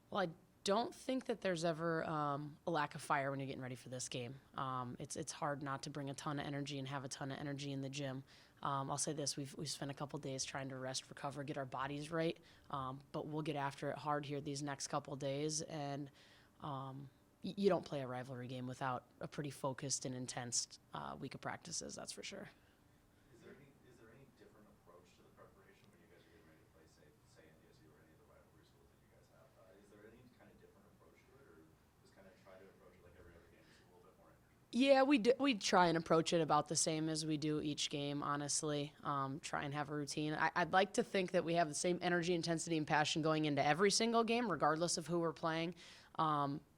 Well, I don't think that there's ever a lack of fire when you're getting ready for this game. It's hard not to bring a ton of energy and have a ton of energy in the gym. I'll say this: we've spent a couple days trying to rest, recover, get our bodies right, but we'll get after it hard here these next couple days. And you don't play a rivalry game without a pretty focused and intense week of practices. That's for sure. Is there any different approach to the preparation when you guys are getting ready to play, say NDSU or any of the rivalry schools that you guys have? Is there any kind of different approach to it, or just kind of try to approach it like every other game, just a little bit more energy? Yeah, we try and approach it about the same as we do each game, honestly. Try and have a routine. I'd like to think that we have the same energy, intensity, and passion going into every single game, regardless of who we're playing.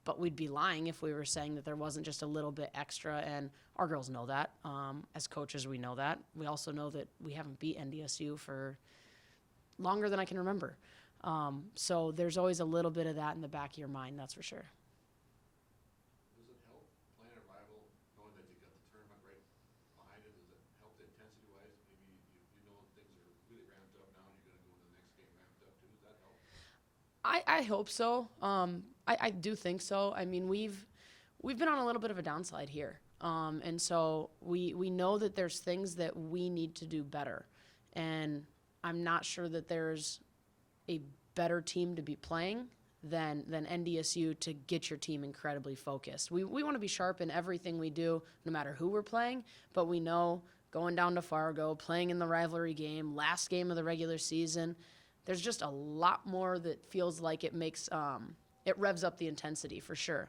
But we'd be lying if we were saying that there wasn't just a little bit extra, and our girls know that. As coaches, we know that. We also know that we haven't beat NDSU for longer than I can remember. So there's always a little bit of that in the back of your mind, that's for sure. Does it help playing a rival, knowing that you got the tournament right behind it? Does it help the intensity-wise? Maybe you know things are really ramped up now, and you're going to go into the next game ramped up too. Does that help? I hope so. I do think so. I mean, we've been on a little bit of a downslide here, and so we know that there's things that we need to do better, and I'm not sure that there's a better team to be playing than NDSU to get your team incredibly focused. We want to be sharp in everything we do, no matter who we're playing, but we know going down to Fargo, playing in the rivalry game, last game of the regular season, there's just a lot more that feels like it makes it revs up the intensity for sure.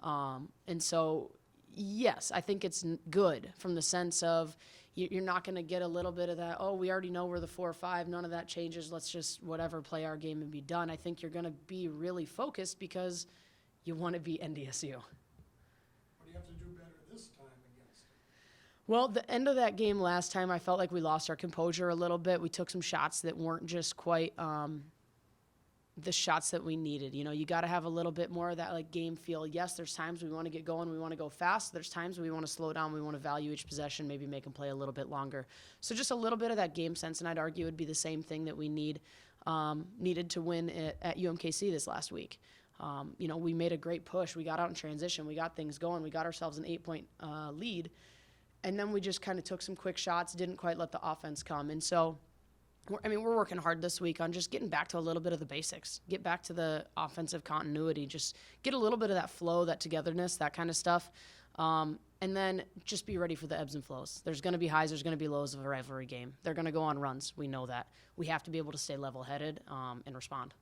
And so, yes, I think it's good from the sense of you're not going to get a little bit of that, oh, we already know we're the 4 or 5, none of that changes, let's just whatever, play our game and be done. I think you're going to be really focused because you want to be NDSU. What do you have to do better this time against it? Well, the end of that game last time, I felt like we lost our composure a little bit. We took some shots that weren't just quite the shots that we needed. You know, you got to have a little bit more of that like game feel. Yes, there's times we want to get going, we want to go fast. There's times we want to slow down, we want to value each possession, maybe make them play a little bit longer. So just a little bit of that game sense, and I'd argue would be the same thing that we needed to win at UMKC this last week. You know, we made a great push. We got out in transition. We got things going. We got ourselves an 8-point lead. And then we just kind of took some quick shots, didn't quite let the offense come. And so, we're working hard this week on just getting back to a little bit of the basics, get back to the offensive continuity, just get a little bit of that flow, that togetherness, that kind of stuff. And then just be ready for the ebbs and flows. There's going to be highs, there's going to be lows of a rivalry game. They're going to go on runs. We know that. We have to be able to stay level-headed and respond.